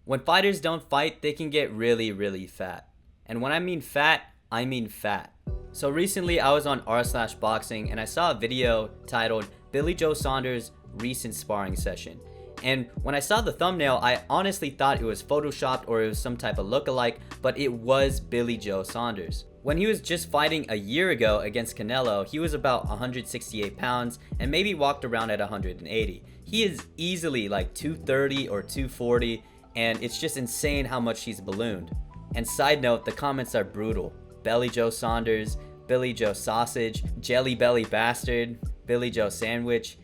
When fighters don't fight, they can get really fat. And when I mean fat, I mean fat. So recently I was on r/boxing and I saw a video titled Billy Joe Saunders' recent sparring session. And when I saw the thumbnail, I honestly thought it was photoshopped or it was some type of lookalike, but it was Billy Joe Saunders. When he was just fighting a year ago against Canelo, he was about 168 pounds and maybe walked around at 180. He is easily like 230 or 240, and it's just insane how much he's ballooned. And side note, the comments are brutal. Belly Joe Saunders, Billy Joe Sausage, Jelly Belly Bastard, Billy Joe Sandwich.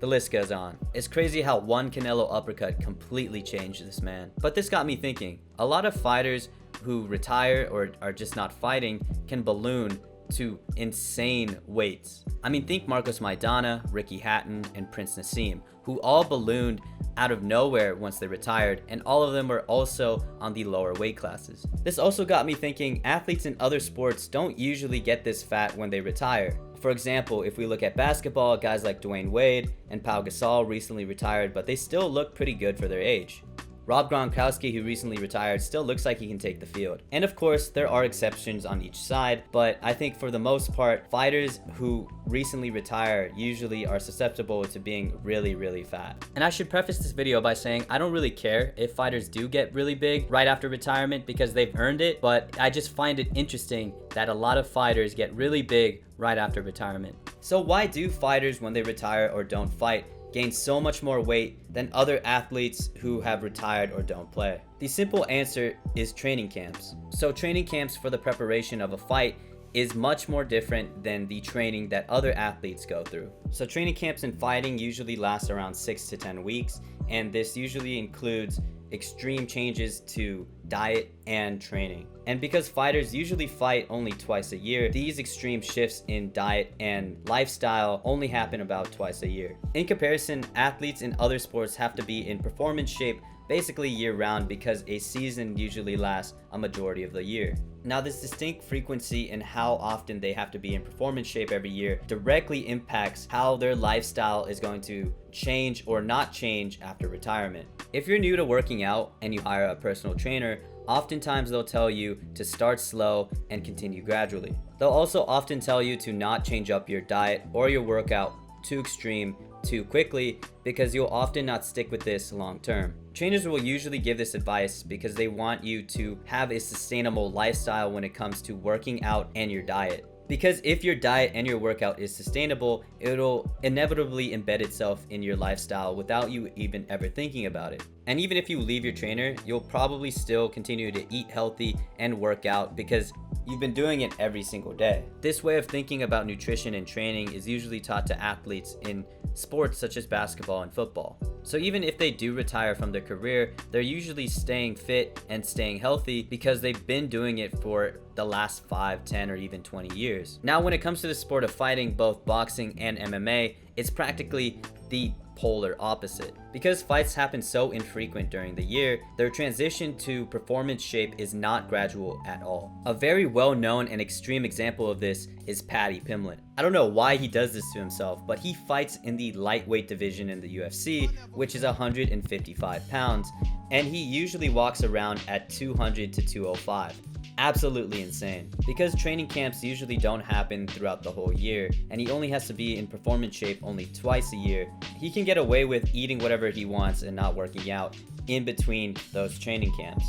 The list goes on. It's crazy how one Canelo uppercut completely changed this man. But this got me thinking. A lot of fighters who retire or are just not fighting can balloon to insane weights. I mean, think Marcos Maidana, Ricky Hatton, and Prince Nassim, who all ballooned out of nowhere once they retired, and all of them were also on the lower weight classes. This also got me thinking, athletes in other sports don't usually get this fat when they retire. For example, if we look at basketball, guys like Dwayne Wade and Pau Gasol recently retired, but they still look pretty good for their age. Rob Gronkowski, who recently retired, still looks like he can take the field. And of course, there are exceptions on each side, but I think for the most part, fighters who recently retire usually are susceptible to being really fat. And I should preface this video by saying I don't really care if fighters do get really big right after retirement because they've earned it, but I just find it interesting that a lot of fighters get really big right after retirement. So why do fighters, when they retire or don't fight, gain so much more weight than other athletes who have retired or don't play? The simple answer is training camps. So training camps for the preparation of a fight is much more different than the training that other athletes go through. So training camps in fighting usually last around 6 to 10 weeks, and this usually includes extreme changes to diet and training. And because fighters usually fight only twice a year, these extreme shifts in diet and lifestyle only happen about twice a year. In comparison, athletes in other sports have to be in performance shape basically year-round because a season usually lasts a majority of the year. Now, this distinct frequency and how often they have to be in performance shape every year directly impacts how their lifestyle is going to change or not change after retirement. If you're new to working out and you hire a personal trainer, oftentimes they'll tell you to start slow and continue gradually. They'll also often tell you to not change up your diet or your workout too extreme too quickly because you'll often not stick with this long term. Trainers will usually give this advice because they want you to have a sustainable lifestyle when it comes to working out and your diet. Because if your diet and your workout is sustainable, it'll inevitably embed itself in your lifestyle without you even ever thinking about it. And even if you leave your trainer, you'll probably still continue to eat healthy and work out because you've been doing it every single day. This way of thinking about nutrition and training is usually taught to athletes in sports such as basketball and football. So even if they do retire from their career, they're usually staying fit and staying healthy because they've been doing it for the last 5, 10, or even 20 years. Now, when it comes to the sport of fighting, both boxing and MMA, it's practically the polar opposite. Because fights happen so infrequent during the year, their transition to performance shape is not gradual at all. A very well-known and extreme example of this is Paddy Pimlin. I don't know why he does this to himself, but he fights in the lightweight division in the UFC, which is 155 pounds, and he usually walks around at 200 to 205. Absolutely insane. Because training camps usually don't happen throughout the whole year, and he only has to be in performance shape only twice a year, he can get away with eating whatever he wants and not working out in between those training camps.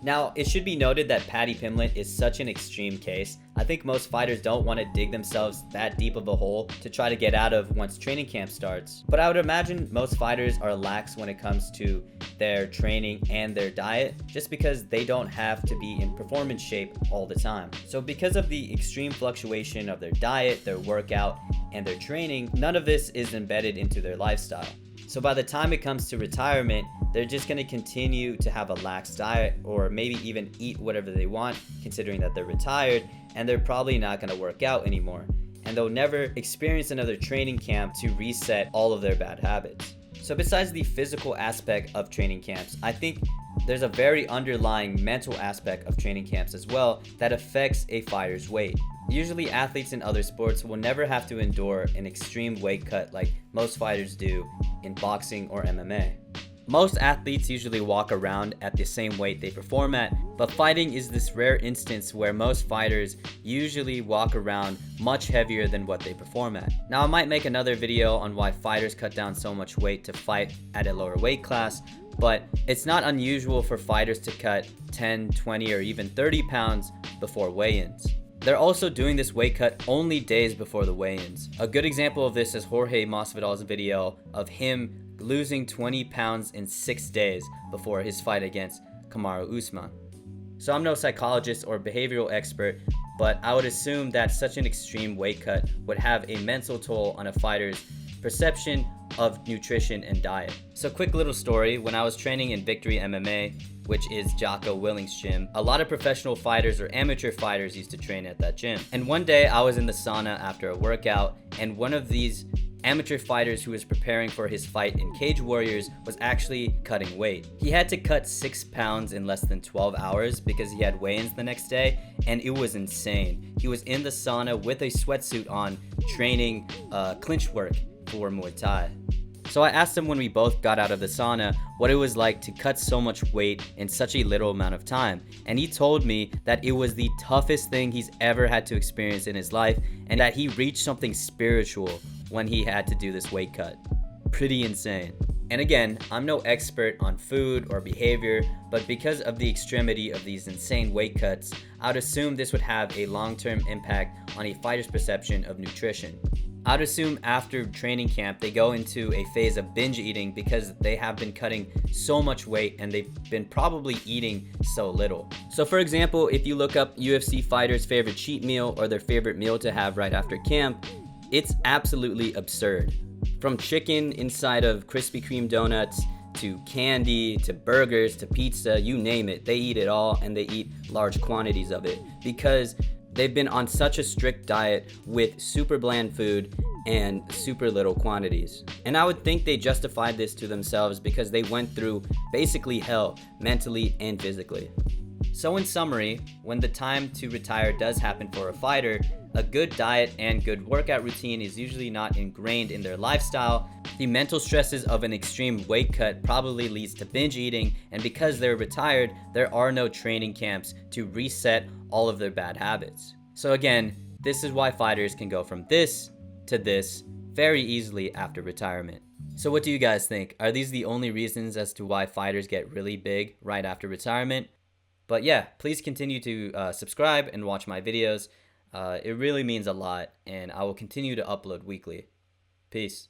Now, it should be noted that Paddy Pimblett is such an extreme case. I think most fighters don't want to dig themselves that deep of a hole to try to get out of once training camp starts. But I would imagine most fighters are lax when it comes to their training and their diet, just because they don't have to be in performance shape all the time. So because of the extreme fluctuation of their diet, their workout, and their training, none of this is embedded into their lifestyle. So by the time it comes to retirement, they're just going to continue to have a lax diet, or maybe even eat whatever they want, considering that they're retired, and they're probably not going to work out anymore. And they'll never experience another training camp to reset all of their bad habits. So besides the physical aspect of training camps, I think there's a very underlying mental aspect of training camps as well that affects a fighter's weight. Usually athletes in other sports will never have to endure an extreme weight cut like most fighters do in boxing or MMA. Most athletes usually walk around at the same weight they perform at, but fighting is this rare instance where most fighters usually walk around much heavier than what they perform at. Now I might make another video on why fighters cut down so much weight to fight at a lower weight class, but it's not unusual for fighters to cut 10, 20, or even 30 pounds before weigh-ins. They're also doing this weight cut only days before the weigh-ins. A good example of this is Jorge Masvidal's video of him losing 20 pounds in 6 days before his fight against Kamaru Usman. So I'm no psychologist or behavioral expert, but I would assume that such an extreme weight cut would have a mental toll on a fighter's perception of nutrition and diet. So quick little story, when I was training in Victory MMA, which is Jocko Willing's gym, a lot of professional fighters or amateur fighters used to train at that gym. And one day I was in the sauna after a workout, and one of these amateur fighters who was preparing for his fight in Cage Warriors was actually cutting weight. He had to cut 6 pounds in less than 12 hours because he had weigh-ins the next day, and it was insane. He was in the sauna with a sweatsuit on, training clinch work for Muay Thai. So I asked him when we both got out of the sauna what it was like to cut so much weight in such a little amount of time, and he told me that it was the toughest thing he's ever had to experience in his life, and that he reached something spiritual when he had to do this weight cut. Pretty insane. And again, I'm no expert on food or behavior, but because of the extremity of these insane weight cuts, I would assume this would have a long-term impact on a fighter's perception of nutrition. I'd assume after training camp, they go into a phase of binge eating because they have been cutting so much weight and they've been probably eating so little. So for example, if you look up UFC fighters' favorite cheat meal or their favorite meal to have right after camp, it's absolutely absurd. From chicken inside of Krispy Kreme donuts, to candy, to burgers, to pizza, you name it, they eat it all, and they eat large quantities of it because they've been on such a strict diet with super bland food and super little quantities. And I would think they justified this to themselves because they went through basically hell, mentally and physically. So in summary, when the time to retire does happen for a fighter, a good diet and good workout routine is usually not ingrained in their lifestyle. The mental stresses of an extreme weight cut probably leads to binge eating, and because they're retired, there are no training camps to reset all of their bad habits. So again, this is why fighters can go from this to this very easily after retirement. So what do you guys think? Are these the only reasons as to why fighters get really big right after retirement? But yeah, please continue to subscribe and watch my videos. It really means a lot, and I will continue to upload weekly. Peace.